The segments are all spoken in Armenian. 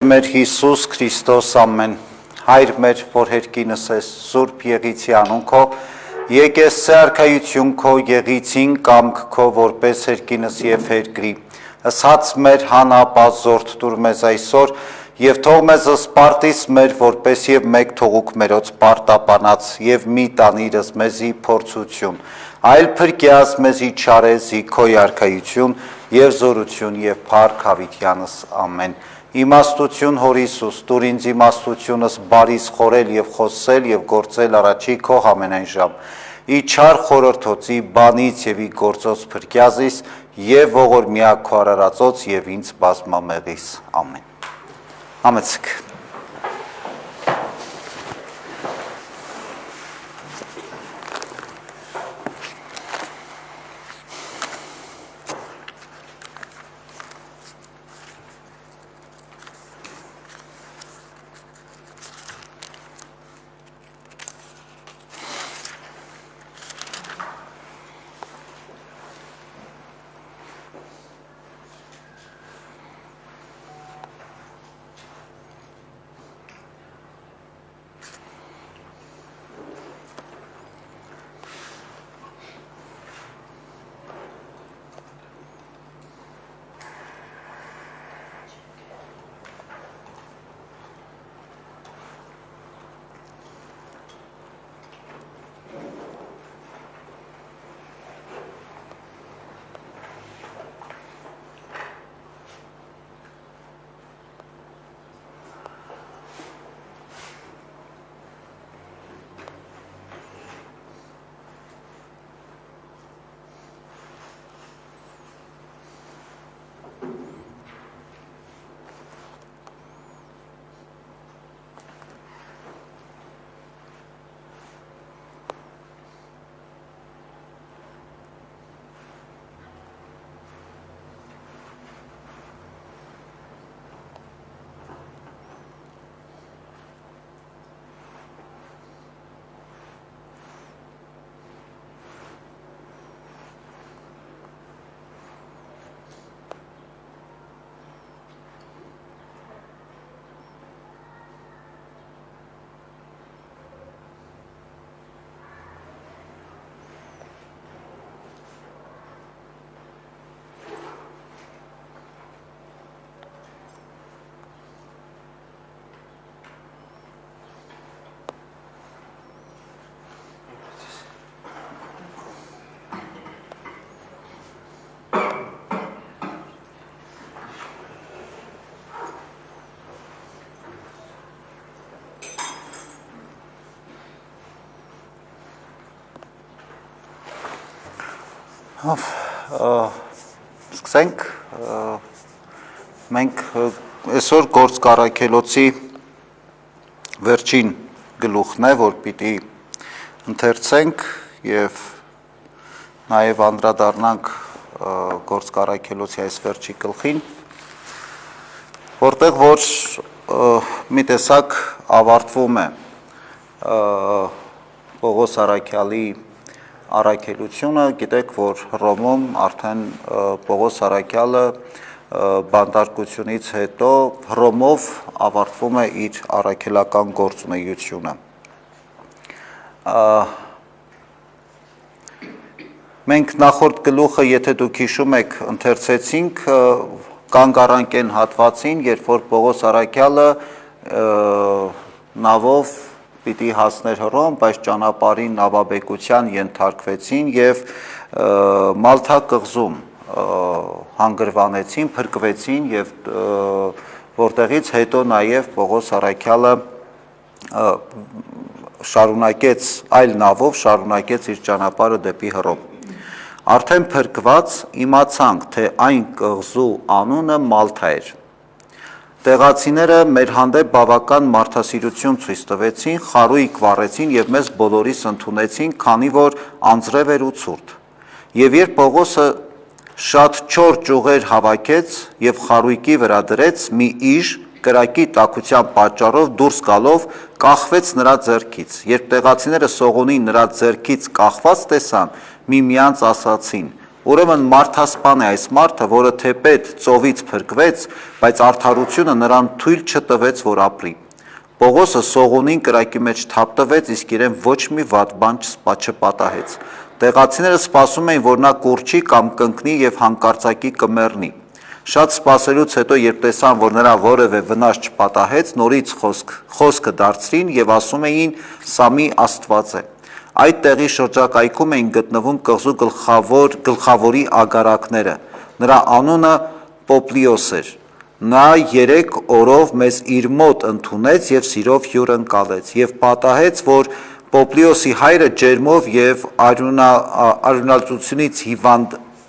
Մեր Հիսուս Քրիստոս ամեն, Հայր մեր, որ հերկինս ես, Սուրբ Եղիցի անունքո, եկես սեարքայություն քո, եղիցին կամք քո, որպես հերկինս և հերկրի, հսած մեր հանապազորդ տուր մեզ այսօր, և թող մեզ սպարտիս մեր, որպես և մեկ թողուք մերոց պարտապանած, և մի տանիրս մեզի փորձություն, այլ փրկյաս մեզի չարեզի քո արքայություն, և զորություն և փառք հավիտյանս ամեն։ Իմաստություն հոր Հիսուս, տուր ինձ իմաստությունս բարիս խորել և խոսել և գործել առաջի քո համենայն ժամ։ Ի չար խորհրդոցի բանից և ի գործոց փրկյազիս և ողորմյա քո արարածոց և ինձ բազմամեղիս։ Ամեն։ Համեցեք։ Սկսենք, մենք այսօր գործ կառաքելոցի վերջին գլուխն է, որ պիտի ընթերցենք և նաև անդրադառնանք գործ կառաքելոցի այս վերջի գլխին, որտեղ որ մի տեսակ ավարտվում է Պողոս առաքյալի առաքելությունը, գիտեք, որ Հռոմում արդեն Պողոս առաքյալը բանտարկությունից հետո Հռոմով ավարտվում է իր առաքելական գործունեությունը։ Մենք նախորդ գլուխը, եթե դուք հիշում եք, ընթերցեցինք, կանգ առանք այն հատվածին, երբ որ Պողոս առաքյալը նավով պիտի հասներ Հռոմ, բայց ճանապարհին նավաբեկության ենթարկվեցին և Մալթա կղզում հանգրվանեցին, փրկվեցին և որտեղից հետո նաև Պողոս առաքյալը շարունակեց այլ նավով, շարունակեց իր ճանապարհը դեպի Հռոմ։ Արդեն փրկված իմացանք, թե այն կղզու անունը Մալթա էր։ Տեղացիները մեր հանդեպ բավական մարդասիրություն ցույց տվեցին, խարույկ վառեցին և մեզ բոլորիս ընդունեցին, քանի որ անձրև էր ու ցուրտ։ Եվ երբ Պողոսը շատ չոր ճյուղեր հավաքեց և խարույկի վրա դրեց, մի իշ կրակի տաքության պատճառով դուրս գալով կախվեց նրա ձեռքից։ Երբ տեղացիները սողունին նրա ձեռքից կախված տեսան, միմյանց ասացին. ուրեմն մարդասպան է այս մարդը, որը թեպետ ծովից փրկվեց, բայց արդարությունը նրան թույլ չտվեց, որ ապրի։ Պողոսը Սողունին կրակի մեջ թափտվեց, իսկ իրեն ոչ մի վատ բան չպատահեց։ Տեղացիները սպասում էին, որ նա կուրչի կամ կընկնի եւ հանկարծակի կմեռնի։ Շատ սպասելուց հետո, երբ տեսան, որ նրա որևէ վնաս չպատահեց, նորից խոսքը դարձրին եւ ասում էին. «Սա մի աստված է»։ Այդ տեղի շրջակայքում էին գտնվում կղզու գլխավորի ագարակները։ Նրա անունը Պոպլիոս էր։ Նա 3 օրով մեզ իր մոտ ընդունեց եւ սիրով հյուր ընկալեց եւ պատահեց, որ Պոպլիոսի հայրը ջերմով եւ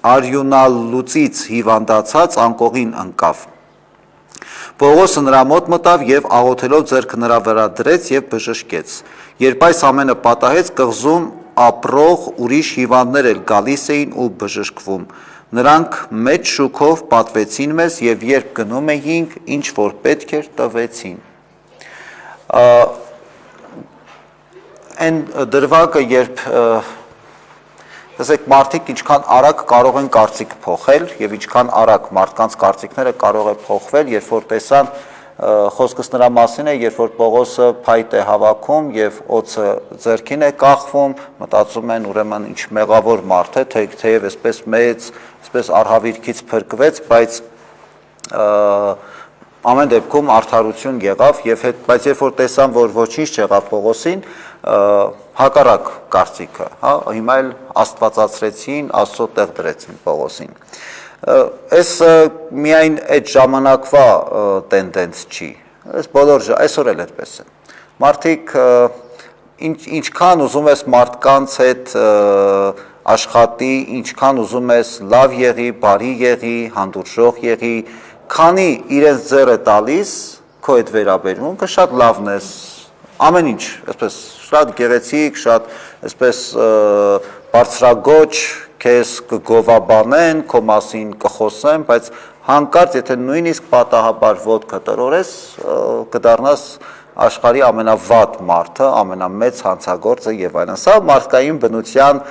արյունալուծից հիվանդացած անկողին ընկավ։ Պողոսը նրա մոտ մտավ եւ աղոթելով ձեռքը նրա վրա դրեց եւ բժշկեց։ Երբ այս ամենը պատահեց, կղզում ապրող ուրիշ հիվանդներ էլ գալիս էին ու բժշկվում։ Նրանք մեծ շուքով պատվեցին մեզ եւ երբ գնում էինք, ինչ որ պետք էր, տվեցին։ Այն դրվագը, երբ տեսեք, մարդիկ ինչքան արագ կարող են կարծիք փոխել եւ ինչքան արագ մարդկանց կարծիքները կարող է փոխվել, երբ որ տեսան, խոսքս նրա մասին է, երբ որ Պողոսը փայտ է հավաքում եւ օձը ձեռքին է կախվում, մտածում են ուրեմն ինչ մեղավոր մարդ է, թեև այսպես մեծ, այսպես արհավիրքից փրկվեց, բայց ամեն դեպքում արդարություն եղավ եւ բայց երբ որ տեսան, որ ոչինչ չեղավ Պողոսին, հակառակ կարծիքը, հա, հիմա էլ աստվածացրեցին, Աստծո տեղ դրեցին Պողոսին։ Այս միայն այդ ժամանակվա տենդենս չի, այսօր էլ այդպես է։ Մարդիկ ինչքան ուզում ես մարդկանց հետ աշխատի, ինչքան ուզում ես լավ եղի, բարի եղի, հանդուրժող եղի, քանի իրենց ձեռ է տալիս քո այդ վերաբերմունքը, շատ լավն ես, ամեն ինչ, այսպես շատ գեղեցիկ, շատ այսպես բարձրագոչ, քեզ կգովաբանեն, քո մասին կխոսեն, բայց հանկարծ եթե նույնիսկ պատահաբար ոտքը տրորես, կդառնաս աշխարհի ամենավատ մարդը, ամենամեծ հանցագործը եւ այլն։ Սա մարդկային բնության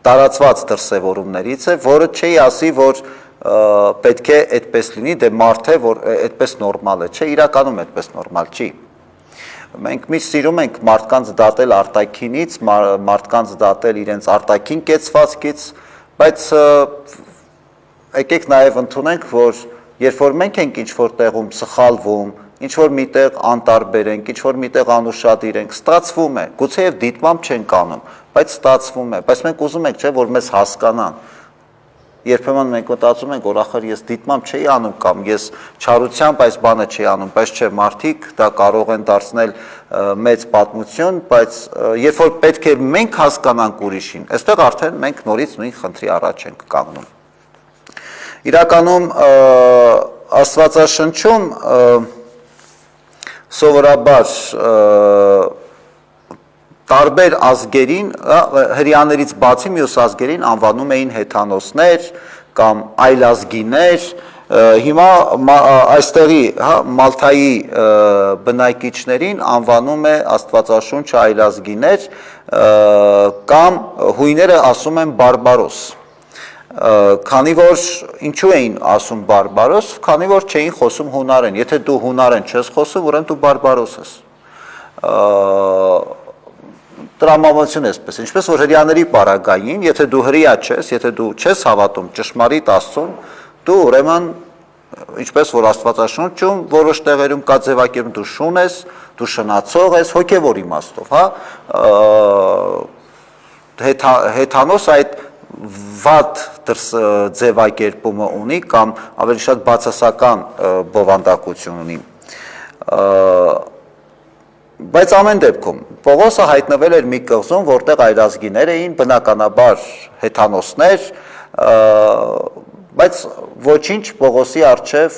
տարածված դրսևորումներից է, որը չի ասի, որ պետք է այդպես լինի, դե մարդ է, որ այդպես նորմալ է, չէ, իրականում այդպես նորմալ չի։ Մենք միշտ սիրում ենք մարդկանց դատել արտաքինից, մարդկանց դատել իրենց արտաքին կեցվածքից, բայց եկեք նաև ընդունենք, որ երբ որ մենք ենք ինչ-որ տեղում սխալվում, ինչ-որ միտեղ անտարբեր ենք, ինչ-որ միտեղ անուշադիր ենք, ստացվում է, գուցեև դիտմամբ չենք անում, բայց ստացվում է, բայց մենք ուզում ենք, չէ, որ մեզ հասկանան։ Երբեմն մենք մտածում ենք, որ ախր ես դիտմամբ չի անում կամ ես չարությամբ այս բանը չի անում, բայց չէ, մարդիկ դա կարող են դարձնել մեծ պատմություն, բայց երբ որ պետք է մենք հասկանանք ուրիշին, այստեղ արդեն մենք նորից նույն խնդրի առաջ ենք կանգնում։ Իրականում Աստվածաշնչում սովորաբար տարբեր ազգերին, հրեաներից բացի մյուս ազգերին անվանում էին հեթանոսներ կամ այլազգիներ, հիմա այստեղի Մալթայի բնակիչներին անվանում է Աստվածաշունչը այլազգիներ կամ հույները ասում են բարբարոս, քանի որ ինչու էին ասում բարբարոս, քանի որ չէին խոսում հունարեն, եթե դու հունարեն չես խոսում, ուրեմն դու բարբարոս ես։ Տրամաբանություն էսպես, ինչպես որ հրեաների պարագային, եթե դու հրեա չես, եթե դու չես հավատում ճշմարիտ Աստծուն, դու ուրեմն, ինչպես որ Աստվածաշունչում որոշ տեղերում կա ձևակերպում, դու շուն ես, դու շնացող ես, հոգևոր իմաստով, հա, հեթանոս այդ վատ ձևակերպումը ունի կամ ավելի շատ բացասական բովանդակություն ունի։ Բայց ամեն դեպքում Պողոսը հայտնվել էր մի կղզում, որտեղ այլազգիներ էին, բնականաբար հեթանոսներ, բայց ոչինչ Պողոսի առջև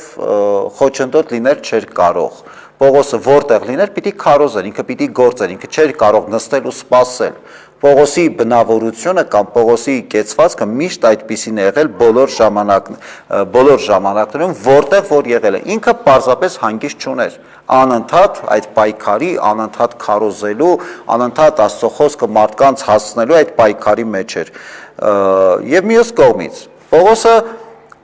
խոչընդոտ լինել չէր կարող։ Պողոսը որտեղ լիներ, պիտի քարոզեր, ինքը պիտի գործեր, ինքը չէր կարող նստել ու սպասել։ Պողոսի բնավորությունը կամ Պողոսի կեցվածքը միշտ այդպիսին է եղել բոլոր ժամանակներում, որտեղ որ եղել է։ Ինքը պարզապես հանգիստ չուներ։ Անընդհատ այդ պայքարի, անընդհատ քարոզելու, անընդհատ Աստծո խոսքը մարդկանց հասցնելու այդ պայքարի մեջ էր։ Եվ մյուս կողմից Պողոսը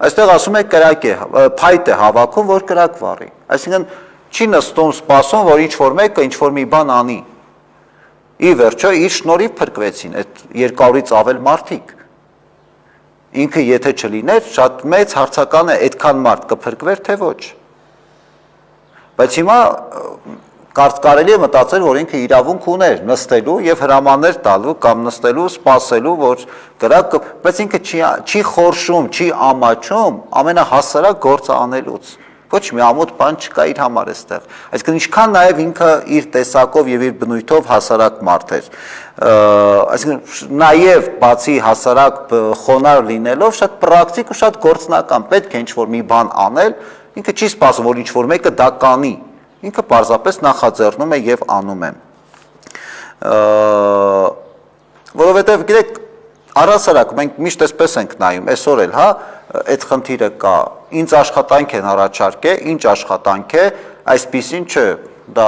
այստեղ ասում է կրակ է, փայտ է հավաքում, որ կրակ վառի։ Այսինքն չի նստում սպասում, որ ինչ-որ մեկը ինչ-որ մի բան անի։ Ի վերջո իր շնորհիվ փրկվեցին այդ 200-ից ավել մարդիկ։ Ինքը եթե չլիներ, շատ մեծ հարցական է այդքան մարդ կփրկվեր, թե ոչ։ Բայց հիմա կարելի է մտածել, որ ինքը իրավունք ուներ նստելու եւ հրամաններ տալու կամ նստելու, սպասելու, որ կրակ, բայց ինքը չի խորշում, չի ամաչում ամենահասարակ գործը անելուց։ Ոչ մի ամոթ բան չկա իր համար այստեղ։ Այսինքն ինչքան նաև ինքը իր տեսակով եւ իր բնույթով հասարակ մարդ էր։ Այսինքն նաև բացի հասարակ խոնարհ լինելով շատ պրակտիկ ու շատ գործնական, պետք է ինչ-որ մի բան անել, ինքը չի սպասում, որ ինչ-որ մեկը դա կանի։ Ինքը պարզապես նախաձեռնում է եւ անում է։ Որովհետեւ գիտեք, առհասարակ մենք միշտ էսպես ենք նայում, այսօր էլ, հա, այդ խնդիրը կա, ինձ աշխատանք են առաջարկել, ինչ աշխատանք է, այսպիսին չէ, դա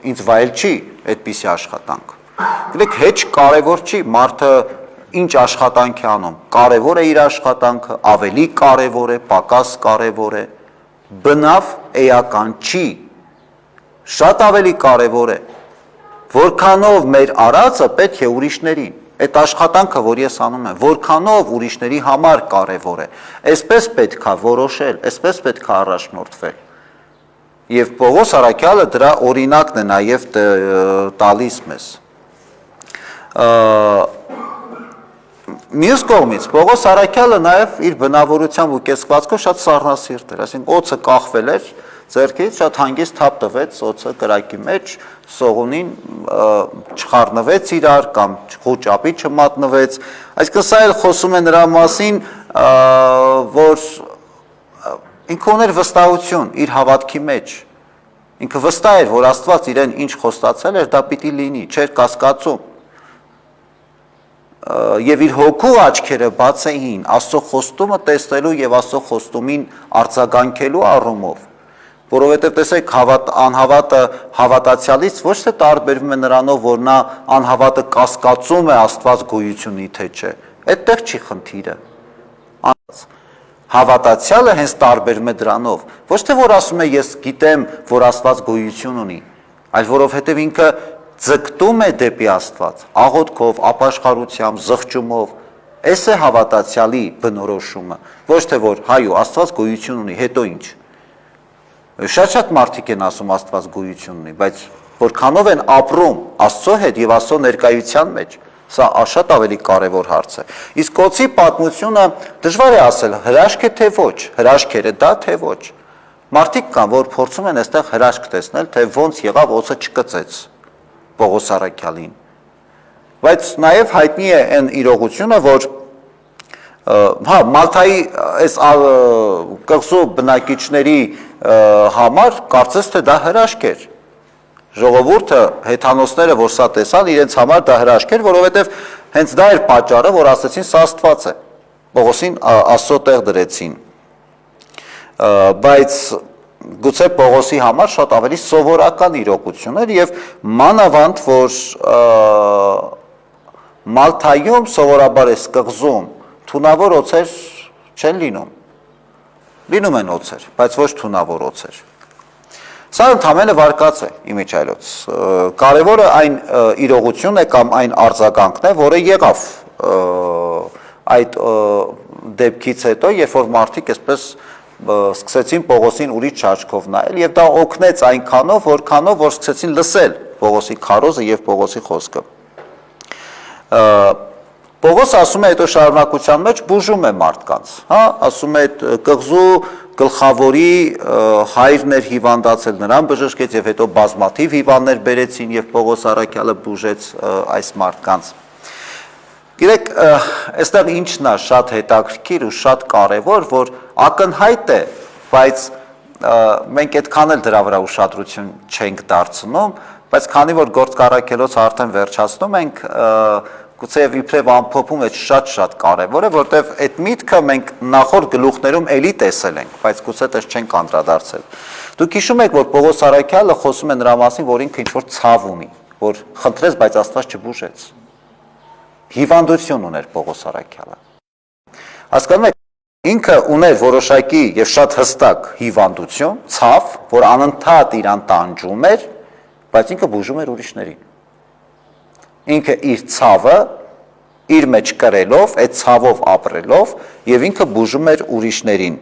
ինձ վայել չի, այդպիսի աշխատանք։ Գիտեք, հեչ կարևոր չի, մարդը ինչ աշխատանք է անում, կարևոր է իր աշխատանքը, ավելի կարևոր է, պակաս կարևոր է, բնավ էական չի, շատ ավելի կարևոր է, որքանով մեր արածը պետք է ուրիշներին։ Այդ աշխատանքը, որ ես անում եմ, որքանով ուրիշների համար կարևոր է, այսպես պետք է որոշել, այսպես պետք է առաջնորդվել։ Եվ Պողոս առաքյալը դրա օրինակն է նաև տալիս մեզ։ Մյուս կողմից Պողոս առաքյալը նաև իր բնավորությամբ ու կեցվածքով շատ սառնասիրտ էր, այսինքն օձը կախվել էր ձեռքից, շատ հանգիստ թափ տվեց օձը կրակի մեջ, սողունին չխառնվեց իրար կամ խուճապի չմատնվեց, այսինքն սա էլ խոսում է նրա մասին, որ ինքը ուներ վստահություն իր հավատքի մեջ, ինքը վստահ էր, որ Աստված իրեն ինչ խոստացել էր, դա պիտի լինի, չէր կասկածում, եւ իր հոգու աչքերը բաց էին Աստծո խոստումը տեսնելու եւ Աստծո խոստումին արձագանքելու առումով, որովհետեւ տեսեք անհավատը հավատացյալից ոչ թե տարբերվում է նրանով, որ նա անհավատը կասկածում է Աստված գոյությունի թե չէ, այդտեղ չի խնդիրը։ Հավատացյալը հենց տարբերվում է դրանով, ոչ թե որ ասում է ես գիտեմ, որ Աստված գոյություն ունի, այլ որովհետեւ ինքը ձգտում է դեպի Աստված, աղոթքով, ապաշխարությամբ, զղջումով, այս է հավատացյալի բնորոշումը, ոչ թե որ հայո Աստված գոյություն ունի, հետո ինչ։ Շատ մարդիկ են ասում Աստված գոյություն ունի, բայց որքանով են ապրում Աստծո հետ եւ Աստծո ներկայության մեջ, սա շատ ավելի կարևոր հարց է։ Իսկ օձի պատմությունը դժվար է ասել, հրաշք է թե ոչ, հրաշքերը դա թե ոչ։ Մարդիկ կան, որ փորձում են այստեղ հրաշք տեսնել, թե ոնց եղավ օձը չկծեց Պողոս առաքյալին։ Բայց նաև հայտնի է այն իրողությունը, որ հա Մալթայի այս կղզու բնակիչների համար կարծես թե դա հրաշք էր։ Ժողովուրդը, հեթանոսները, որ սա տեսան, իրենց համար դա հրաշք էր, որովհետև հենց դա էր պատճառը, որ ասեցին սա Աստված է։ Պողոսին Աստծո տեղ դրեցին։ Բայց գուցե Պողոսի համար շատ ավելի սովորական իրողություն էր եւ մանավանդ որ Մալթայում սովորաբար է կղզում թունավոր օձեր չեն լինում։ Լինում են օձեր, բայց ոչ թունավոր օձեր։ Սա ընդհանրապես վարկած է իմիջայլոց։ Կարևորը այն իրողությունն է կամ այն արձագանքն է, որը եղավ այդ դեպքից հետո, երբ որ մարդիկ այսպես սկսեցին Պողոսին ուրիշ աչքով նայել եւ դա օգնեց այնքանով, որքանով որ սկսեցին լսել Պողոսի քարոզը եւ Պողոսի խոսքը։ Պողոս ասում է հետո շարունակության մեջ բուժում է մարդկանց, հա, ասում է կղզու գլխավորի հայրն էր հիվանդացել, նրան բժշկեց եւ հետո բազմաթիվ հիվանդներ բերեցին եւ Պողոս առաքյալը բուժեց այս մարդկանց։ Գիտեք, այստեղ ինչն է շատ հետաքրքիր ու շատ կարևոր, որ ակնհայտ է, բայց մենք այդքան էլ դրա վրա ուշադրություն չենք դարձնում, բայց քանի որ գործ կառաքելոցը արդեն վերջացնում ենք, գուցե իբրև ամփոփում է շատ կարևոր է, որտեղ այդ միտքը մենք նախորդ գլուխներում էլի տեսել ենք, բայց գուցե դες չենք անդրադարձել։ Դուք հիշում եք, որ Պողոս Արաքյալը խոսում է նրա մասին, որ ինքը ինչ-որ ցավ ունի, որ խնդրեց, բայց Աստված չբուժեց։ Հիվանդություն ուներ Պողոս Արաքյալը։ Հասկանում եք, ինքը ուներ որոշակի եւ շատ հստակ հիվանդություն, ցավ, որ անընդհատ իրան տանջում էր, բայց ինքը բուժում էր ուրիշներին։ Ինքը իր ցավը իր մեջ կրելով, այդ ցավով ապրելով եւ ինքը բուժում էր ուրիշներին։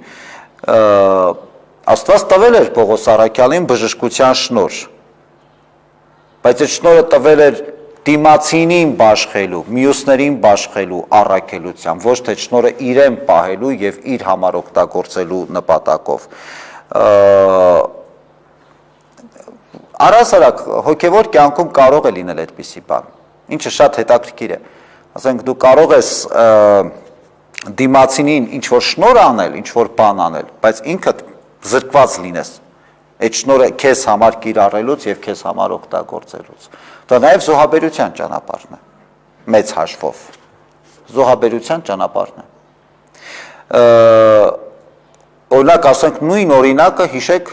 Աստված տվել էր Պողոս Արաքյալին բժշկության շնորհ, բայց այդ շնորհը տվել էր դիմացինին բաշխելու, մյուսներին բաշխելու առաքելությամբ, ոչ թե շնորհը իրեն պահելու եւ իր համար օգտագործելու նպատակով։ Առասարակ հոգեվոր կյանքում կարող է լինել այդպիսի բան, ինչը շատ հետաքրքիր է։ Ասենք դու կարող ես դիմացինին ինչ որ շնորհ անել, ինչ որ բան անել, բայց ինքդ զրկված լինես այդ շնորհը քեզ համար կիրառելուց եւ քեզ համար օգտագործելուց։ Դա նաեւ զոհաբերության ճանապարհն է, մեծ հաշվով։ Զոհաբերության ճանապարհն է։ Օրինակ ասենք նույն օրինակը հիշեք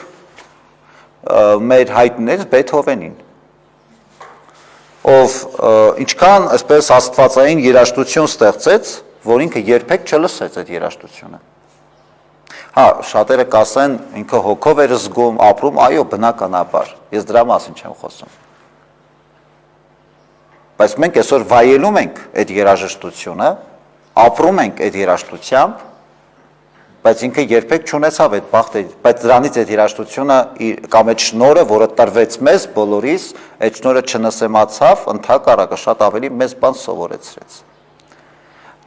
մեր հայտնիներից Բեթհովենին, ով ինչքան այսպես աստվածային երաժշտություն ստեղծեց, որ ինքը երբեք չլսեց այդ երաժշտությունը։ Հա, շատերը կասեն, ինքը հոգով էր զգում, ապրում, այո, բնականաբար, ես դրա մասին չեմ խոսում։ Բայց մենք այսօր վայելում ենք այդ երաժշտությունը, ապրում ենք այդ երաժշտությամբ, բայց ինքը երբեք չունեցավ այդ բախտը, բայց դրանից այդ երաժշտությունը կամ այդ շնորհը, որը տրվեց մեզ բոլորիս, այդ շնորհը չնսեմացավ, ընդհակառակը շատ ավելի մեծ բան սովորեցրեց։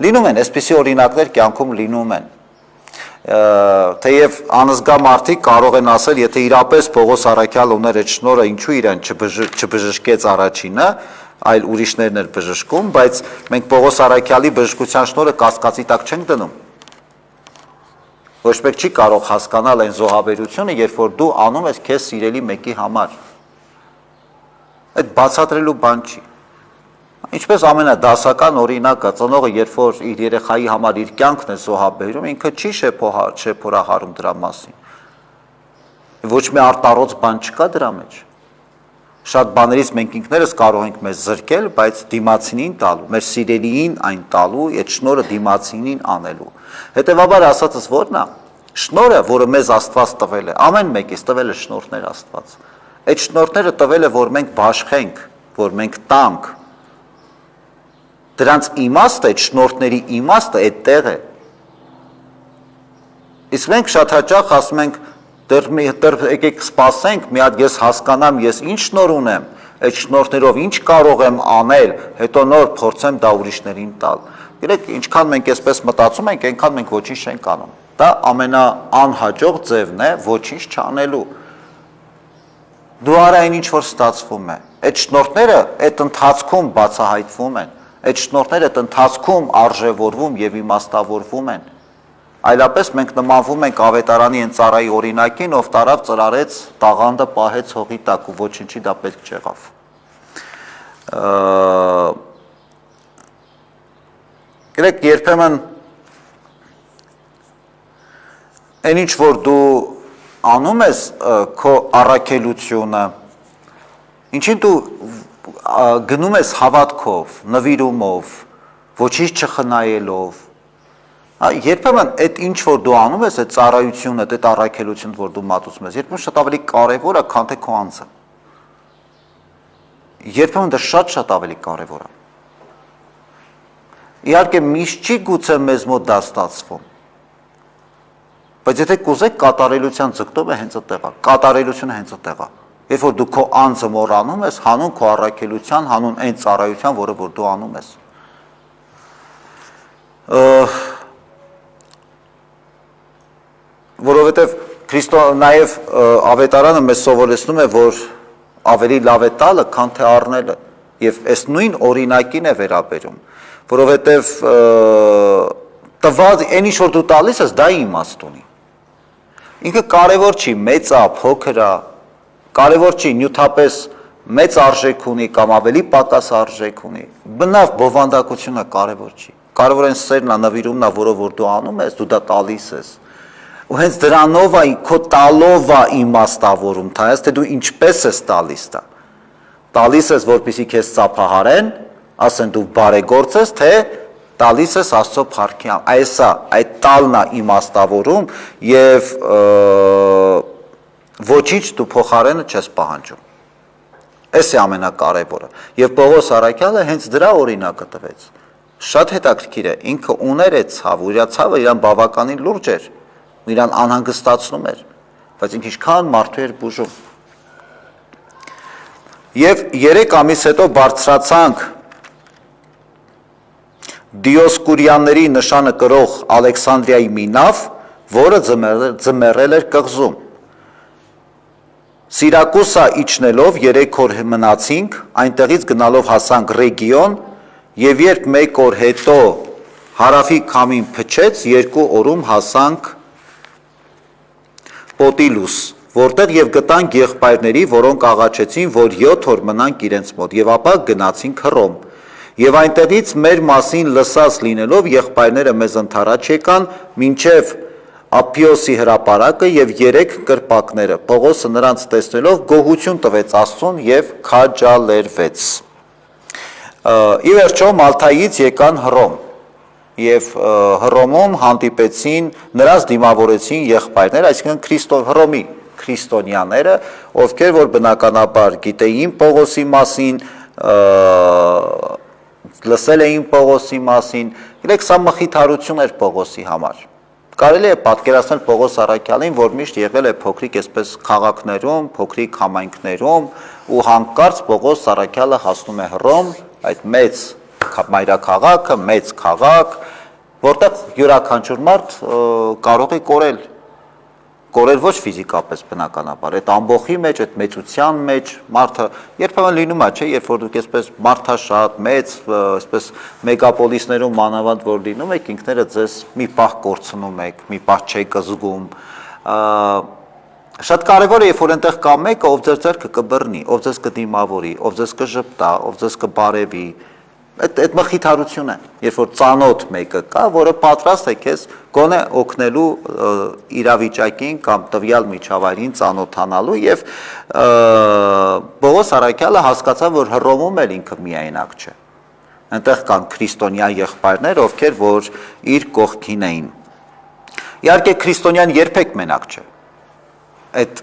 Լինում են, այսպիսի օրինակներ կյանքում լինում են։ Թեև անզգա մարդիկ կարող են ասել, եթե իրապես Պողոս Արաքյալը ուներ այդ շնորհը, ինչու իրեն չբժշկեց առաջինը, այլ ուրիշներն էր բժշկում, բայց մենք Պողոս Արաքյալի բժշկության շնորհը կասկածի տակ չենք դնում։ Ոչ մեկ չի կարող հասկանալ այն զոհաբերությունը, երբ որ դու անում ես քեզ սիրելի մեկի համար։ Այդ բացատրելու բան չի։ Ինչպես ամենադասական օրինակը, ծնողը երբ որ իր երեխայի համար իր կյանքն է զոհաբերում, ինքը չի շեփորահարում դրա մասին։ Ոչ մի արտառոց բան չկա դրա մեջ։ Շատ բաներից մենք ինքներս կարող ենք մեզ զրկել, բայց դիմացինին տալու, մեր սիրելիին այն տալու, այդ շնորհը դիմացինին անելու։ Հետևաբար ասածս ո՞րն է։ Շնորհը, որը մեզ Աստված տվել է, ամեն մեկից տվել է շնորհներ Աստված։ Այդ շնորհները տվել է, որ մենք բաշխենք, որ մենք տանք։ Դրանց իմաստը, այդ շնորհների իմաստը այդտեղ է։ Իսկ մենք շատ հաճախ ասում ենք, դեռ եկեք սպասենք, մի հատ ես հասկանամ, ես ինչ շնորհ ունեմ, այդ շնորհներով ինչ կարող եմ անել, հետո նոր փորձեմ դա ուրիշներին տալ։ Գիտեք, ինչքան մենք այսպես մտածում ենք, այնքան մենք ոչինչ չենք անում։ Դա ամենաանհաջող ձևն է ոչինչ չանելու։ Դու արա այն ինչ որ ստացվում է։ Այդ շնորհները այդ ընթացքում բացահայտվում են։ Այդ շնորհները այդ ընթացքում արժևորվում եւ իմաստավորվում են։ Այլապես մենք նմանվում ենք Ավետարանի այն ծառայի օրինակին, ով տարավ ծրարեց, տաղանդը պահեց հողի տակ ու ոչինչի դա պետք չեղավ։ Գիտեք, երբեմն այն ինչ որ դու անում ես քո առաքելությունը, ինչին դու գնում ես հավատքով, նվիրումով, ոչինչ չխնայելով, երբեմն այդ ինչ որ դու անում ես, այդ ծառայությունը, այդ առաքելությունը, որ դու մատուցում ես, երբեմն շատ ավելի կարևոր է, քան թե քո անձը։ Երբեմն դա շատ ավելի կարևոր է։ Իհարկե միշտ չի գուցե մեզ մոտ դա ստացվում։ Բայց եթե կուզեք կատարելության ձգտումը հենց այդտեղ է, կատարելությունը հենց այդտեղ է։ Երբ որ դու քո անձը մոռանում ես, հանուն քո առաքելության, հանուն այն ծառայության, որը որ դու անում ես։ Որովհետև նաև ավետարանը մեզ սովորեցնում է, որ ավելի լավ է տալը, քան թե առնելը, եւ այս նույն օրինակին է վերաբերում, որովհետև տված այն ինչ որ դու տալիս ես, դա իմաստ ունի։ Ինքը կարևոր չի, մեծ է, փոքր է, կարևոր չի նյութապես մեծ արժեք ունի կամ ավելի պակաս արժեք ունի։ Բնավ բովանդակությունը կարևոր չի։ Կարևոր են սերն է, նվիրումն է, որով որ դու անում ես, դու դա տալիս ես։ Ու հենց դրանով է, քո տալով է իմաստավորում, թե դու ինչպես ես տալիս դա։ Տալիս ես, որպեսզի քեզ ծափահարեն, ասեն դու բարեգործ ես, թե տալիս ես Աստծո փառքի այդ տալն է իմաստավորում եւ ոչինչ դու փոխարենը չես պահանջում։ Էս է ամենակարևորը։ Եվ Պողոս առաքյալը հենց դրա օրինակը տվեց։ Շատ հետաքրքիր է, ինքը ուներ այդ ցավը, իր ցավը իրան բավականին լուրջ էր, իրան անհանգստացնում էր, բայց ինքը ինչքան մարդու էր բուժում։ Եվ 3 ամիս հետո բարձրացանք Դիոսկուրյանների նշանը կրող Ալեքսանդրիայի մի նավ, որը ձմեռել էր կղզում։ Սիրակուսա իջնելով 3 օր մնացինք, այնտեղից գնալով հասանք Ռեգիոն, եւ երբ 1 օր հետո հարավի քամին փչեց, 2 օրում հասանք Պոտիլուս, որտեղ եւ գտանք եղբայրների, որոնք աղաչեցին, որ 7 օր մնանք իրենց մոտ, եւ ապա գնացինք Հռոմ։ Եվ այնտեղից մեր մասին լսած լինելով եղբայրները մեզ ընդառաջ եկան մինչև Ափիոսի հրապարակը եւ 3 կրպակները։ Պողոսը նրանց տեսնելով գոհություն տվեց Աստծուն եւ քաջալերվեց։ Ի վերջո Մալթայից եկան Հռոմ եւ Հռոմում հանդիպեցին, նրանց դիմավորեցին եղբայրներ, այսինքն Հռոմի քրիստոնյաները, ովքեր որ բնականաբար գիտեին Պողոսի մասին, լսել էին Պողոսի մասին, գիտեք, սա մխիթարություն էր Պողոսի համար։ Կարելի է պատկերացնել Պողոս առաքյալին, որ միշտ եղել է փոքրիկ այսպես քաղաքներում, փոքրիկ համայնքներում, ու հանկարծ Պողոս առաքյալը հասնում է Հռոմ, այդ մեծ մայրաքաղաքը, մեծ քաղաք, որտեղ յուրաքանչյուր մարդ կարող է կորել ոչ ֆիզիկապես բնականաբար, այդ ամբողջի մեջ, այդ մեծության մեջ մարդը երբեմն լինում է, չէ, երբ որ դուք այսպես մարդաշատ, մեծ, այսպես մեգապոլիսներում մանավանդ որ լինում եք, ինքներդ ձեզ մի պահ կորցնում եք, մի պահ չեք զգում։ Շատ կարևոր է, երբ որ այնտեղ կա մեկը, ով ձեր ձեռքը կբռնի, ով ձեզ կդիմավորի, ով ձեզ կժպտա, ով ձեզ կբարևի, այդ մխիթարություն է, երբ որ ծանոթ մեկը կա, որը պատրաստ է քեզ գոնե օգնելու իրավիճակին կամ տվյալ միջավայրին ծանոթանալու եւ Պողոս առաքյալը հասկացավ, որ Հռոմում էլ ինքը միայնակ չէ։ Այնտեղ կան քրիստոնյա եղբայրներ, ովքեր որ իր կողքին էին։ Իհարկե քրիստոնյան երբեք մենակ չէ։ Այդ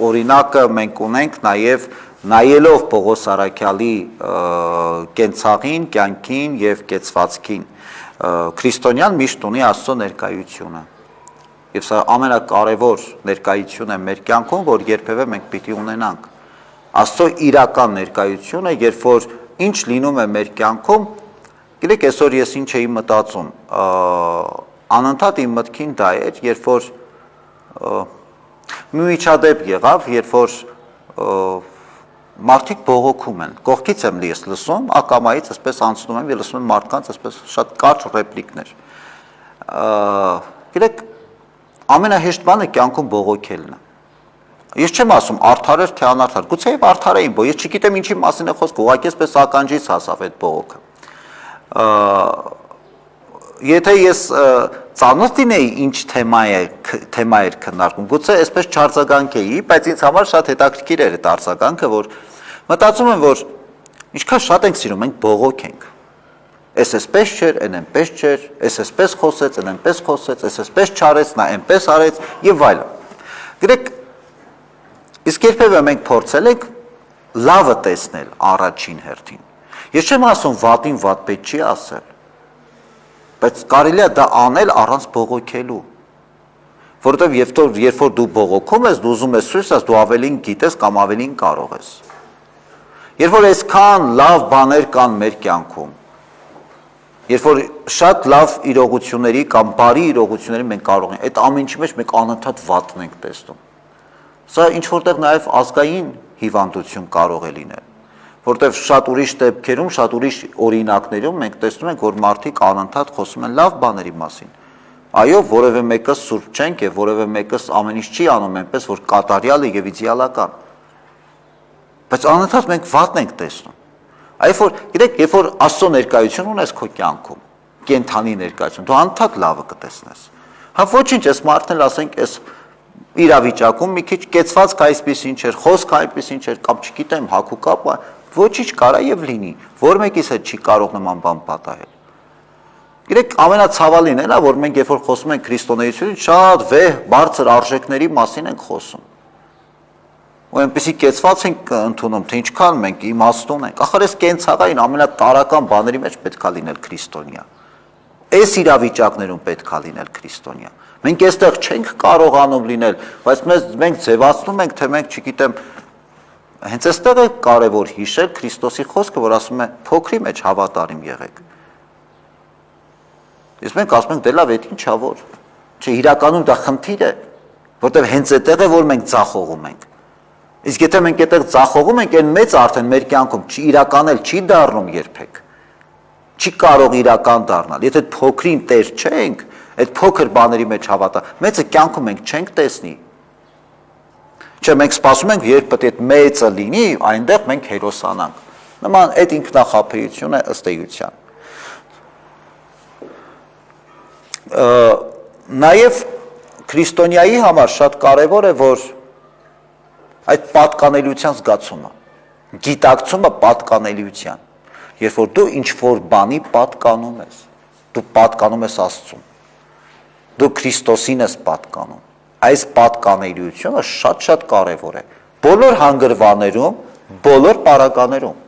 օրինակը մենք ունենք նաեւ նայելով Պողոս առաքյալի կենցաղին, կյանքին եւ կեցվածքին, քրիստոնյան միշտ ունի Աստծո ներկայությունը։ Եվ սա ամենակարևոր ներկայությունն է մեր կյանքում, որ երբևէ մենք պիտի ունենանք։ Աստծո իրական ներկայությունը, երբ որ ինչ լինում է մեր կյանքում, գիտեք, այսօր ես ինչ էի մտածում, անընդհատ իմ մտքին դա էր, երբ որ մի միջադեպ եղավ, երբ որ մարդիկ բողոքում են, կողքից եմ ես լսում, ակամայից այսպես անցնում եմ, լսում եմ մարդկանց այսպես շատ կարճ ռեպլիկներ։ Գիտեք, ամենահեշտ բանը կյանքում բողոքելն է։ Ես չեմ ասում արդար էր թե անարդար, գուցեև արդար էին, ես չգիտեմ ինչի մասին է խոսքը, ուղղակի այսպես ականջից հասավ այդ բողոքը։ Եթե ես ծանոթ լինեի ինչ թեմա էր քննարկում, գուցե այսպես չարձագանք էի, բայց ինձ համար շատ հետաքրքիր էր այդ արձագանքը, որ մտածում եմ, որ ինչքան շատ ենք սիրում, մենք բողոքենք։ Էս էսպես չէր, այն այնպես չէր, էս էսպես խոսեց, այն այնպես խոսեց, էս էսպես չարեց, նա այնպես արեց եւ այլն։ Գիտեք, իսկ երբևէ մենք փորձել ենք լավը տեսնել առաջին հերթին։ Ես չեմ ասում վատին վատ պետք չի ասել, բայց կարելի է դա անել առանց բողոքելու, որովհետև երբ որ դու բողոքում ես, դու ուզում ես ցույց տաս, դու ավելին գիտես կամ ավելին կարող ես։ Երբ որ այսքան լավ բաներ կան մեր կյանքում, երբ որ շատ լավ իրողությունների կամ բարի իրողությունների մենք կարող ենք, այդ ամեն ինչի մեջ մենք անընդհատ վատն ենք տեսնում։ Սա ինչ որտեղ նաև ազգային հիվանդություն կարող է լինել, որտեղ շատ ուրիշ դեպքերում, շատ ուրիշ օրինակներում մենք տեսնում ենք, որ մարդիկ անընդհատ խոսում են լավ բաների մասին։ Այո, որևէ մեկը սուրբ չենք եւ որևէ մեկս ամեն ինչ չի անում այնպես, որ կատարյալ է եւ իդեալական։ Բայց անընդհատ մենք վատն ենք տեսնում։ Այո, որ գիտեք, երբ որ Աստծո ներկայություն ունես քո կյանքում, կենթանի ներկայություն, դու անընդհատ լավը կտեսնես։ Հա ոչինչ, այս մարդն էլ ասենք, այս իրավիճակում մի քիչ կեցվածք այսպեսին չէր, խոսքը այնպեսին չէր, կամ չգիտեմ, հակուկապ, ոչինչ կարա եւ լինի, որ մեկիս հետ չի կարող նման բան պատահել։ Գիտեք, ամենացավալին է նա, որ մենք երբ որ խոսում ենք քրիստոնեությունից, շատ վեհ, բարձր արժեքների մասին ենք խոսում։ Ու այնպեսի կեցված ենք ընդունում, թե ինչքան մենք իմաստուն ենք։ Ախր այս կենցաղային ամենատարական բաների մեջ պետքա լինել քրիստոնյա։ Այս իրավիճակներում պետքա լինել քրիստոնյա։ Մենք այստեղ չենք կարողանում լինել, բայց մենք ձևացնում ենք, թե մենք, չգիտեմ, հենց այստեղ է կարևոր հիշել Քրիստոսի խոսքը, որ ասում է փոքրի մեջ հավատարիմ եղեք։ Իսկ մենք ասում ենք դե լավ, այդ ինչա որ։ Չէ, իրականում դա խնդիր է, որտեղ հենց այդտեղ է, որ մենք ձախողում ենք։ Իսկ եթե մենք այդտեղ ձախողում ենք, այն մեծ արդեն մեր կյանքում իրականել չի դառնում երբեք։ Չի կարող իրական դառնալ։ Եթե փոքրին տեր չենք, այդ փոքր բաների մեջ հավատա, մեծը կյանքում մենք չենք տեսնի։ Չէ, մենք սպասում ենք, երբ պետք է այդ մեծը լինի, այնտեղ մենք հերոսանանք։ Նման այդ ինքնախաբեություն է ըստ էության։ Նաև քրիստոնյայի համար շատ կարևոր է, որ այդ պատկանելիության զգացումը, գիտակցումը պատկանելիության, երբ որ դու ինչ-որ բանի պատկանում ես, դու պատկանում ես Աստծուն, դու Քրիստոսին ես պատկանում, այս պատկանելիությունը շատ կարևոր է, բոլոր հանգրվաներում, բոլոր պարագաներում,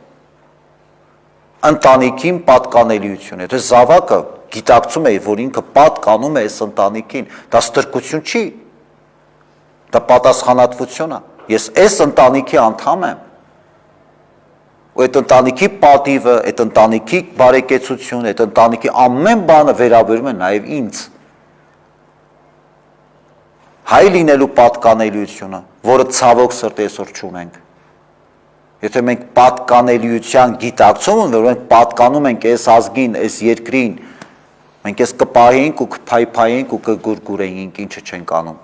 ընտանիքին պատկանելիություն, եթե զավակը գիտակցում է, որ ինքը պատկանում է այս ընտանիքին, դա ստրկություն չի, դա պատասխանատվություն է, ես այս ընտանիքի անդամ եմ, ու այդ ընտանիքի պատիվը, այդ ընտանիքի բարեկեցությունը, այդ ընտանիքի ամեն բանը վերաբերում է նաև ինձ, հայ լինելու պատկանելիությունը, որը ցավոք սրտի այսօր չունենք, եթե մենք պատկանելիության գիտակցում ունենք, որ մենք պատկանում ենք այս ազգին, այս երկրին, մենք ես կպահեինք ու կփայփայեինք ու կգուրգուրեինք, ինչը չենք անում,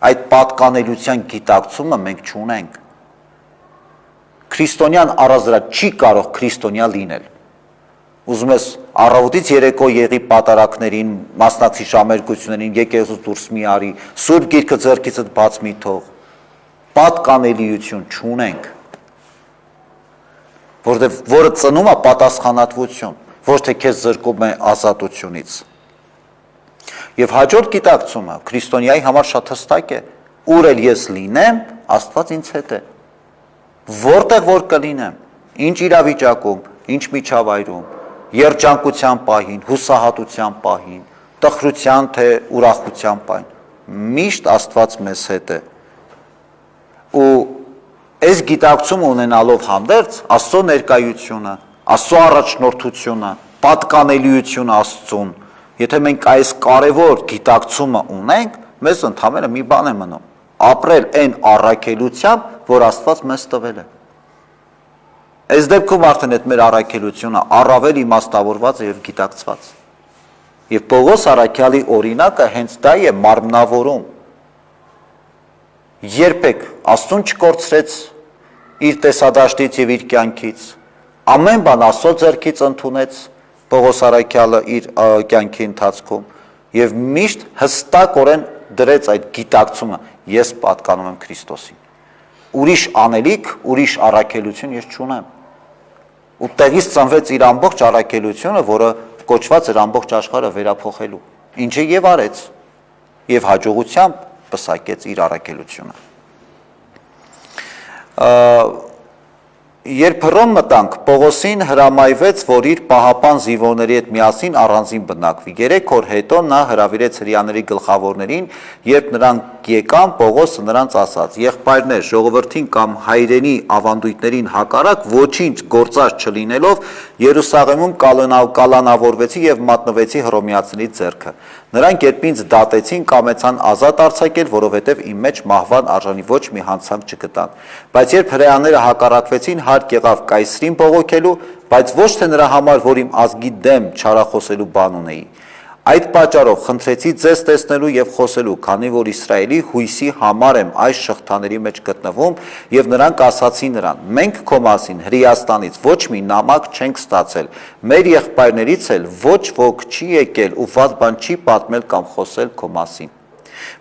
այդ պատկանելիության գիտակցումը մենք չունենք, քրիստոնյան առազրած չի կարող քրիստոնյա լինել, ուզում ես առավոտից երեկո եղի պատարակներին, մասնակցի շամերգություններին, եկեղեցուց դուրս մի արի, Սուրբ Գիրքը ձեռքիցդ բաց մի թող, պատկանելիություն չունենք, որը ծնում է պատասխանատվություն, ոչ թե քեզ զրկում է ազատությունից։ Եվ հաջորդ գիտակցումը քրիստոնյայի համար շատ հստակ է, ուր էլ ես լինեմ, Աստված ինձ հետ է, որտեղ որ կլինեմ, ինչ իրավիճակում, ինչ միջավայրում, երջանկության պահին, հուսահատության պահին, տխրության թե ուրախության պահին, միշտ Աստված մեզ հետ է։ Ու այս գիտակցումը ունենալով հանդերձ, Աստծո ներկայությունը, Աստծո առաջնորդությունը, պատկանելիությունը Աստծուն, եթե մենք այս կարևոր գիտակցումը ունենք, մեզ ընդհանրապես մի բան է մնում, ապրել այն առաքելությամբ, որ Աստված մեզ տվել է։ Այս դեպքում արդեն այդ մեր առաքելությունը առավել իմաստավորված է եւ գիտակցված։ Եվ Պողոս առաքյալի օրինակը հենց դա է մարմնավորում։ Երբեք Աստծուն չկորցրեց իր տեսադաշտից եւ իր կյանքից, ամեն բան Աստծո ձեռքից ընդունեց Պողոս առաքյալը իր կյանքի ընթացքում եւ միշտ հստակորեն դրեց այդ գիտակցումը, ես պատկանում եմ Քրիստոսին։ Ուրիշ անելիք, ուրիշ առաքելություն ես չունեմ։ Ու տեղից ծնվեց իր ամբողջ առաքելությունը, որը կոչված էր ամբողջ աշխարհը վերափոխելու, ինչը եւ արեց, եւ հաջողությամբ պսակեց իր առաքելությունը։ Երբ Հռոմ մտանք, Պողոսին հրամայվեց, որ իր պահապան զինվորների հետ միասին առանձին բնակվի։ 3 օր հետո նա հրավիրեց հրեաների գլխավորներին, երբ նրանք եկան, Պողոսը նրանց ասաց. «Եղբայրներ, ժողովրդին կամ հայրենի ավանդույթներին հակառակ ոչինչ գործած չլինելով Երուսաղեմում կալանավորվեցի եւ մատնվեցի հռոմեացիների ձեռքը։ Նրանք երբ ինձ դատեցին, կամեցան ազատ արձակել, որովհետև իմ մեջ մահվան արժանի ոչ մի հանցանք չգտան։ Բայց երբ հրեաները հակառակվեցին, հարկ եղավ Կայսրին բողոքելու, բայց ոչ թե նրա համար, որ իմ ազգի դեմ չարախոսելու բան ունեի։ Այդ պատճառով խնդրեցի ձեզ տեսնելու եւ խոսելու, քանի որ Իսրայելի հույսի համար եմ այս շղթաների մեջ գտնվում, եւ նրանք ասացին նրան. մենք քո մասին Հրեաստանից ոչ մի նամակ չենք ստացել, մեր եղբայրներից էլ ոչ ոք չի եկել ու վատ բան չի պատմել կամ խոսել քո մասին։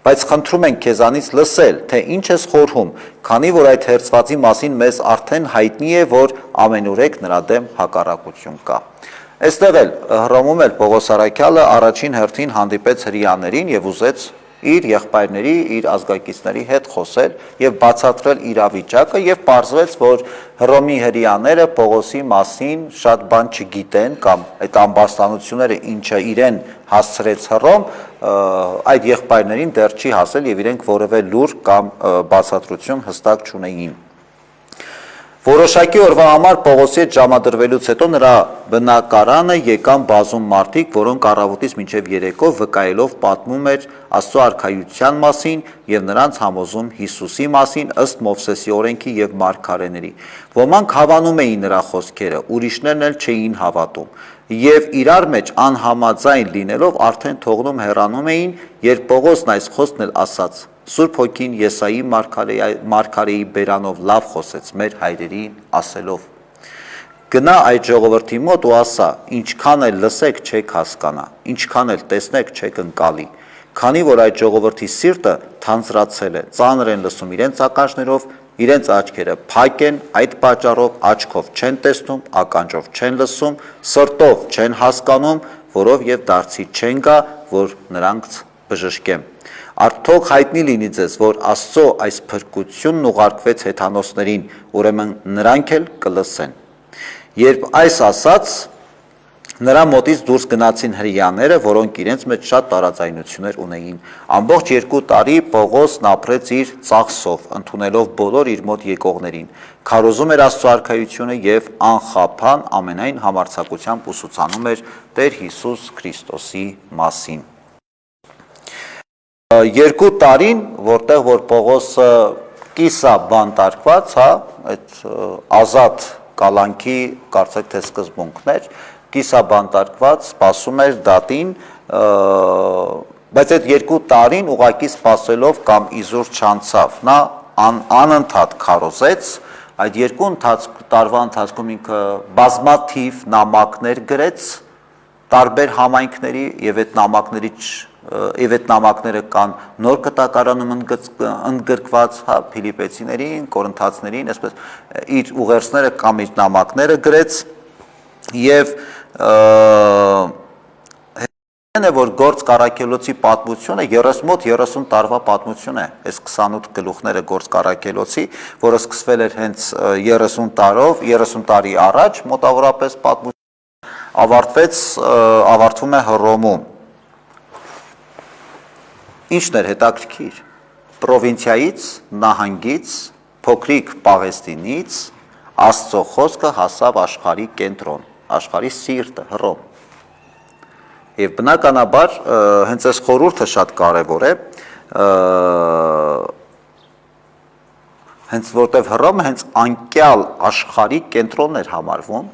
Բայց խնդրում ենք քեզանից լսել, թե ինչ ես խորհում, քանի որ այդ հերձվածի մասին մեզ արդեն հայտնի է, որ ամենուրեք նրա դեմ հակառակություն կա։ Այստեղ էլ Հռոմում էլ Պողոս Արաքյալը առաջին հերթին հանդիպեց հրեաներին եւ ուզեց իր եղբայրների, իր ազգակիցների հետ խոսել եւ բացատրել իրավիճակը եւ պարզվեց, որ Հռոմի հրեաները Պողոսի մասին շատ բան չգիտեն կամ այդ ամբաստանությունները, ինչը իրեն հասցրեց Հռոմ, այդ եղբայրներին դեռ չի հասել եւ իրենք որևէ լուր կամ բացատրություն հստակ չունեին։ Որոշակի օրվա համար Պողոսի հետ ժամադրվելուց հետո նրա բնակարանը եկան բազում մարդիկ, որոնք առավոտից մինչև երեկո վկայելով պատմում էր Աստծո արքայության մասին եւ նրանց համոզում Հիսուսի մասին ըստ Մովսեսի օրենքի եւ մարգարեների։ Ոմանք հավանում էին նրա խոսքերը, ուրիշներն էլ չէին հավատում։ Եվ իրար մեջ անհամաձայն լինելով արդեն թողնում հեռանում էին, երբ Պողոսն այս խոսքն էլ ասաց. Սուրբ Հոգին Եսայի մարգարեի բերանով լավ խոսեց մեր հայրերին ասելով. Գնա այդ ժողովրդի մոտ ու ասա, ինչքան էլ լսեք չեք հասկանա, ինչքան էլ տեսնեք չեք ընկալի, քանի որ այդ ժողովրդի սիրտը թանձրացել է, ծանր են լսում իրենց ականջներով, իրենց աչքերը փակ են, այդ պատճառով աչքով չեն տեսնում, ականջով չեն լսում, սրտով չեն հասկանում, որով եւ դարձի չեն գա, որ նրանց բժշկեմ։ Արդյոք հայտնի լինի ձեզ, որ Աստծո այս փրկությունն ուղարկվեց հեթանոսներին, ուրեմն նրանք էլ կլսեն։ Երբ այս ասաց, նրա մոտից դուրս գնացին հրեաները, որոնք իրենց մեջ շատ տարաձայնություններ ունեին։ Ամբողջ 2 տարի Պողոսն ապրեց իր ծախսով, ընդունելով բոլոր իր մոտ եկողներին, քարոզում էր Աստծո արքայությունը եւ անխափան ամենայն համարձակությամբ ուսուցանում էր Տեր Հիսուս Քրիստոսի մասին։ 2 տարին, որտեղ որ Պողոսը կիսա բանտարկված, այդ ազատ կալանքի կարծեք թե սկզբունքներ, կիսա բանտարկված, սպասում էր դատին, բայց այդ 2 տարին ուղղակի սպասելով կամ իզուր չանցավ, նա անընդհատ քարոզեց, այդ 2 տարվա ընթացքում ինքը բազմաթիվ նամակներ գրեց տարբեր համայնքների եւ այդ նամակները կան նոր կտակարանում ընդգրկված, Փիլիպեցիներին, Կորինթացիներին, այսպես իր ուղերձները կամ իր նամակները գրեց եւ որ Գործ Կարաքելոցի պատմությունը մոտ 30 տարվա պատմություն է, այս 28 գլուխները Գործ Կարաքելոցի, որը սկսվել էր հենց 30 տարի առաջ, մոտավորապես պատմություն ավարտվում է Հռոմում։ Ինչն էր հետաքրքիր, պրովինցիայից, նահանգից, փոքրիկ Պաղեստինից Աստծո խոսքը հասավ աշխարհի կենտրոն, աշխարհի սիրտը, Հռոմ։ Եվ բնականաբար հենց այս խորհուրդը շատ կարևոր է, հենց որտեղ Հռոմը հենց անկյալ աշխարհի կենտրոնն էր համարվում,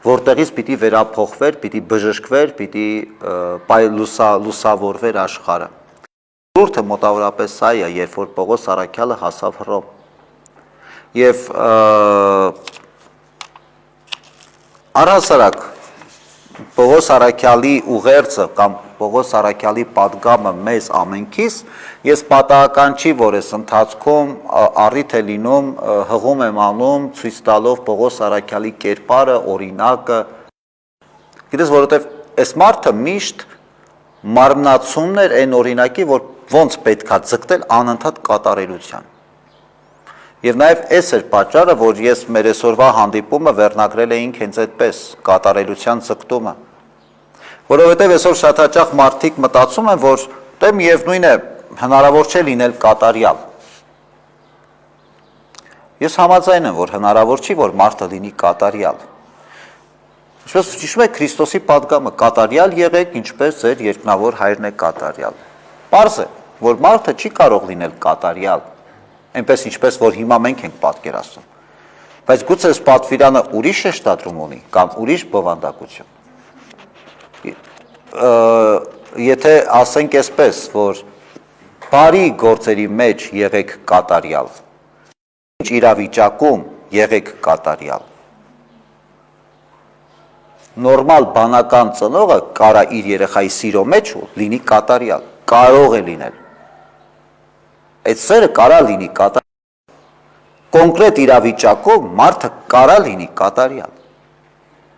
որտեղից պիտի վերափոխվեր, պիտի բժշկվեր, պիտի լուսավորվեր աշխարհը։ Խորհուրդը մոտավորապես սա է, երբ որ Պողոս Արաքյալը հասավ Հռոմ։ Եվ առհասարակ Պողոս Արաքյալի ուղերձը կամ Պողոս Արաքյալի պատգամը մեզ ամենքիս, ես պատահական չի, որ այս ընթացքում առիթ է լինում, հղում եմ անում, ցույց տալով Պողոս Արաքյալի կերպարը, օրինակը։ Գիտես, որովհետև այս մարդը միշտ մարմնացումն էր այն օրինակի, որ ոնց պետքա ձգտել անընդհատ կատարելության։ Եվ նաև այս էր պատճառը, որ ես մեր այսօրվա հանդիպումը վերնագրել էինք հենց այդպես, կատարելության ձգտումը։ Որովհետև այսօր շատ հաճախ մարդիկ մտածում են, որ դե միևնույն է, հնարավոր չէ լինել կատարյալ։ Ես համաձայն եմ, որ հնարավոր չի, որ մարդը լինի կատարյալ։ Ինչպես ճիշտ է Քրիստոսի պատգամը կատարյալ եղեք, ինչպես ձեր երկնավոր հայրն է կատարյալ։ Պարզ է, որ մարդը չի կարող լինել կատարյալ, այնպես ինչպես որ հիմա մենք ենք պատկերացնում։ Բայց գուցե այս պատվիրանը ուրիշ շեշտադրում ունի կամ ուրիշ բովանդակություն։ Եթե ասենք այսպես, որ բարի գործերի մեջ եղեք կատարյալ, ինչ իրավիճակում եղեք կատարյալ։ Նորմալ բանական ծնողը կարա իր երեխայի սիրո մեջ լինի կատարյալ, կարող է լինել։ Այդ սերը կարա լինի կատարյալ։ Կոնկրետ իրավիճակում մարդը կարա լինի կատարյալ։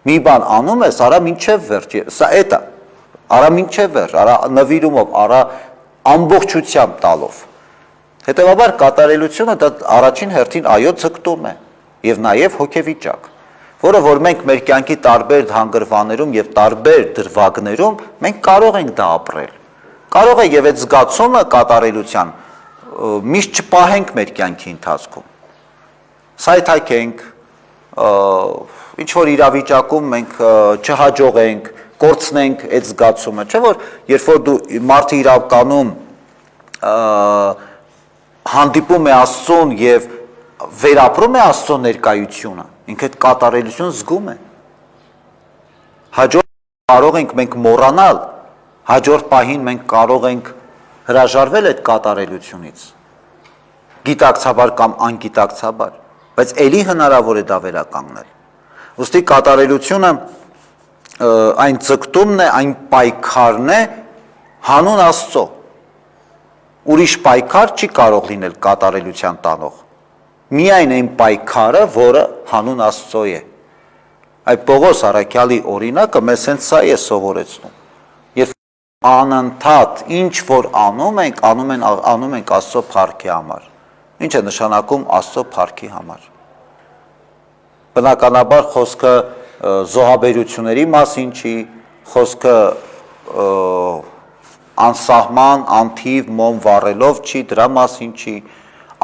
Մի բան անում ես, արա մինչև վերջ, սա էդ է, արա մինչև վերջ, արա նվիրումով, արա ամբողջությամբ տալով։ Հետևաբար կատարելությունը դա առաջին հերթին այո ձգտում է եւ նաեւ հոգեվիճակ, որը որ մենք մեր կյանքի տարբեր հանգրվաներում եւ տարբեր դրվագներում մենք կարող ենք դա ապրել։ Կարող է եւ այդ զգացումը կատարելության միշտ չպահենք մեր կյանքի ընթացքում։ Սայթակենք, ինչ որ իրավիճակում մենք չհաջողենք, կորցնենք այդ զգացումը, չէ՞ որ երբ որ դու մարդը իրականում հանդիպում է Աստծուն եւ վերապրում է Աստծո ներկայությունը, ինքը այդ կատարելություն զգում է։ Հաջորդ կարող ենք մենք մոռանալ, հաջորդ պահին մենք կարող ենք հրաժարվել այդ կատարելությունից, գիտակցաբար կամ անգիտակցաբար, բայց ելի հնարավոր է դա վերականգնել։ Ուստի կատարելությունը այն ձգտումն է, այն պայքարն է հանուն Աստծո։ Ուրիշ պայքար չի կարող լինել կատարելության տանող։ Միայն այն պայքարը, որը հանուն Աստծո է։ Այդ Պողոս առաքյալի օրինակը մեզ հենց սա է սովորեցնում։ Երբ անընդհատ ինչ որ անում ենք Աստծո փառքի համար։ Ինչ է նշանակում Աստծո փառքի համար։ Բնականաբար խոսքը զոհաբերությունների մասին չի, խոսքը անսահման, անթիվ մոմ վառելով չի, դրա մասին չի,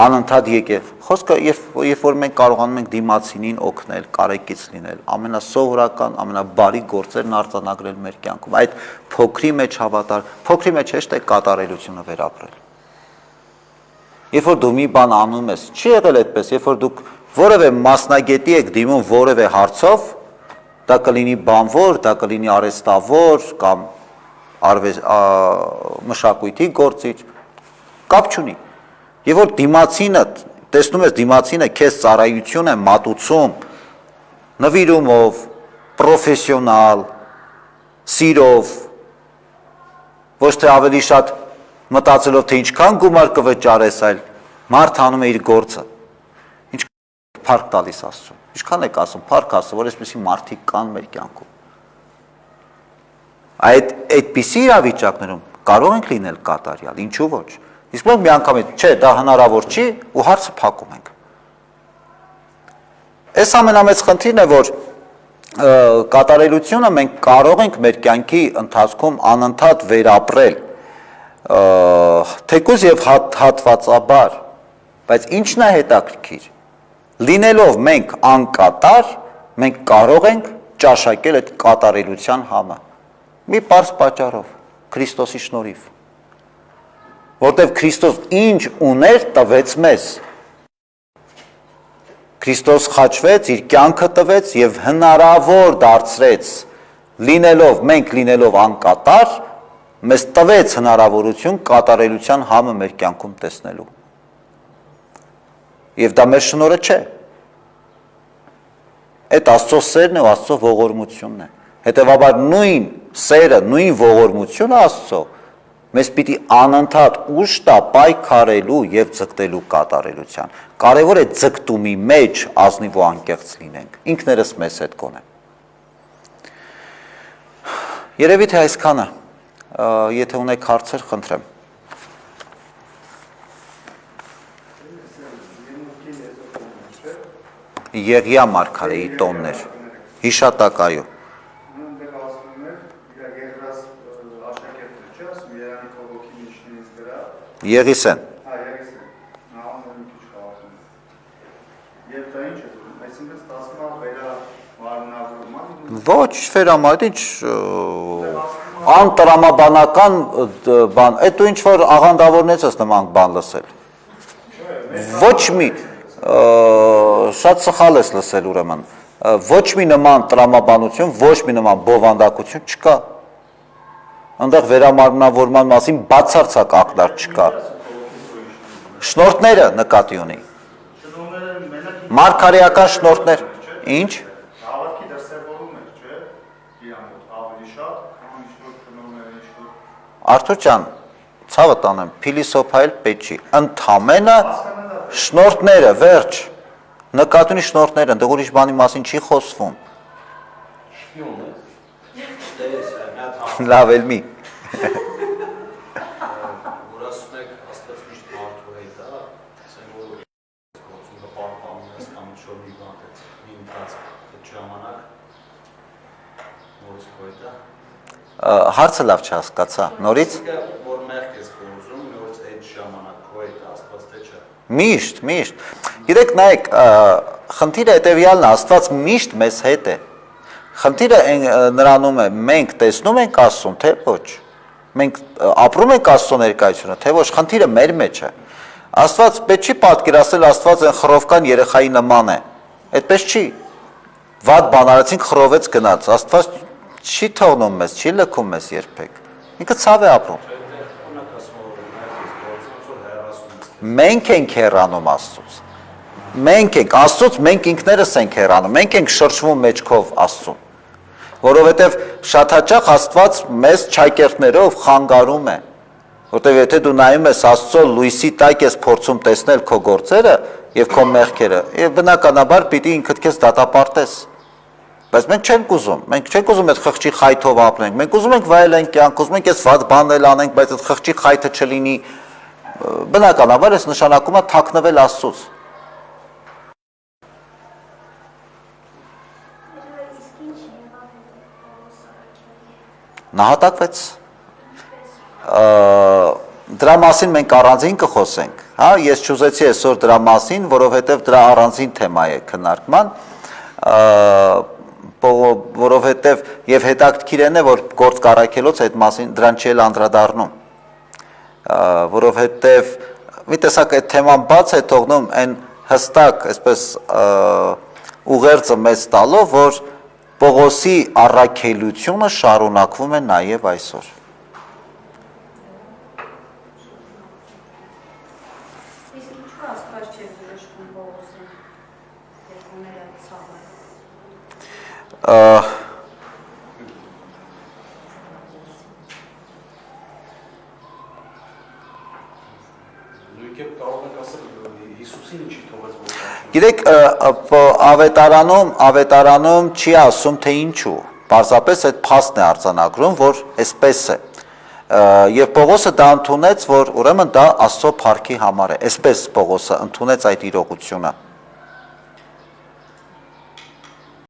անընդհատ եկել։ Խոսքը երբ որ մենք կարողանում ենք դիմացինին օգնել, կարեկից լինել, ամենասովորական, ամենաբարի գործերն արձանագրել մեր կյանքում, այդ փոքրի մեջ հավատալ, փոքրի մեջ հեշտ է կատարելությունը վերապրել։ Երբ որ դու մի բան անում ես, չի եղել այդպես, երբ որ դուք որևէ մասնագետի եք դիմում որևէ հարցով, դա կլինի բանվոր, դա կլինի արհեստավոր կամ մշակույթի գործիչ, կապ չունի։ Եվ որ դիմացինը, տեսնում ես դիմացինը քեզ ծառայություն է մատուցում, նվիրումով, պրոֆեսիոնալ, սիրով, ոչ թե ավելի շատ մտածելով, թե ինչքան գումար կվճարես, այլ մարդ անում է իր գործը, ինչքան փառք տալիս Աստծուն, ինչքան եք ասում, փառք Աստծո, որ այսպիսի մարդիկ կան մեր կյանքում։ Այդպիսի իրավիճակներում կարող ենք լինել կատարյալ, ինչու ոչ։ Իսկ մենք մի անգամ չէ, դա հնարավոր չի ու հարցը փակում ենք։ Այս ամենամեծ խնդիրն է, որ կատարելությունը մենք կարող ենք մեր կյանքի ընթացքում անընդհատ վերապրել, թեկուզ եւ հատվածաբար, բայց ինչն է հետաքրքիր։ Լինելով մենք անկատար, մենք կարող ենք ճաշակել այդ կատարելության համը։ Մի պարզ պատճառով, Քրիստոսի շնորհիվ, որտեղ Քրիստոս ինչ ուներ տվեց մեզ։ Քրիստոս խաչվեց, իր կյանքը տվեց եւ հնարավոր դարձրեց, մենք լինելով անկատար, մեզ տվեց հնարավորություն կատարելության համը մեր կյանքում տեսնելու։ Եվ դա մեր շնորհը չէ։ Այդ Աստծո սերն է ու Աստծո ողորմությունն է։ Հետևաբար նույն սերը, նույն ողորմությունը Աստծո մեզ պիտի անընդհատ ուժ տա պայքարելու եւ ձգտելու կատարելության։ Կարևոր է ձգտումի մեջ ազնիվ ու անկեղծ լինենք, ինքներս մեզ հետ կոնե։ Երևի թե այսքանը, եթե ունեք հարցեր, խնդրեմ։ Եղիա մարգարեի տոններ, հիշատակայո։ Եղիսեն։ Եվ դա ինչ է դուրում, այսինքն ստացվում է Ոչ վերամայր, ինչ անտրամաբանական բան, այդ ու ինչ որ աղանդավորներից ես նման բան լսել։ Ոչ մի, շատ սխալ ես լսել ուրեմն, ոչ մի նման տրամաբանություն, ոչ մի նման բովանդակություն չկա։ Այնտեղ վերամարմնավորման մասին բացարձակ ակնարկ չկա։ Շնորհները նկատի ունի։ Մարգարեական շնորհներ, ինչ։ Արթուր ջան, ցավը տանեմ, փիլիսոփայել պետք չի։ Ընդամենը շնորհները, վերջ։ Նկատի ունի շնորհները, այնտեղ ուրիշ բանի մասին չի խոսվում։ Լավ էլ մի։ Հարցը լավ չհասկացա, նորից։ Միշտ։ Գիտեք, նայեք, խնդիրը հետևյալն է, Աստված միշտ մեզ հետ է։ Խնդիրը նրանում է, մենք տեսնում ենք Աստծուն, թե ոչ։ Մենք ապրում ենք Աստծո ներկայությունը, թե ոչ, խնդիրը մեր մեջ է։ Աստված պետք չի պատկերացնել, Աստված այն խռովկան երեխայի նման է։ Այդպես չի։ Վատ բան արեցինք, խռովեց գնաց։ Աստված չի թողնում մեզ, չի լքում մեզ երբեք։ Ինքը ցավ է ապրում։ Մենք ենք հեռանում Աստծուց։ Մենք ենք Աստծուց, մենք ինքներս ենք հեռանում, մենք ենք շրջվում մեջքով Աստծուն։ Որովհետև շատ հաճախ Աստված մեզ չայկերտներով խանգարում է։ Որտեվ եթե դու նայում ես Աստծո լույսի տակ ես փորձում տեսնել քո գործերը եւ քո մեղքերը, եւ բնականաբար պիտի ինքդ քեզ դատապարտես։ Բայց մենք չենք ուզում այդ խղճի խայթով ապրենք, մենք ուզում ենք վայելենք կյանք, ուզում ենք այս վատ բանել անենք, բայց այդ խղճի խայթը չլինի, բնականաբար այս նշանակում է թաքնվել Աստծուց։ Նահատակվեց, դրա մասին մենք առանձին կխոսենք, ես չուզեցի այսօր դրա մասին, որովհետև դրա առանձին թեմա է քննարկման, որովհետև եւ հետաքրքիր է, որ գործ կառաքելոց այդ մասին դրան չի անդրադառնում, որովհետև մի տեսակ այդ թեման բաց է թողնում այն հստակ, այսպես ուղերձը մեծ տալով, որ Պողոսի առաքելությունը շարունակվում է նաև այսօր։ Գիտեք, ավետարանում չի ասում, թե ինչու, պարզապես այդ փաստն է արձանագրում, որ այսպես է, եւ Պողոսը դա ընդունեց, որ ուրեմն դա Աստծո փառքի համար է, այսպես Պողոսը ընդունեց այդ իրողությունը։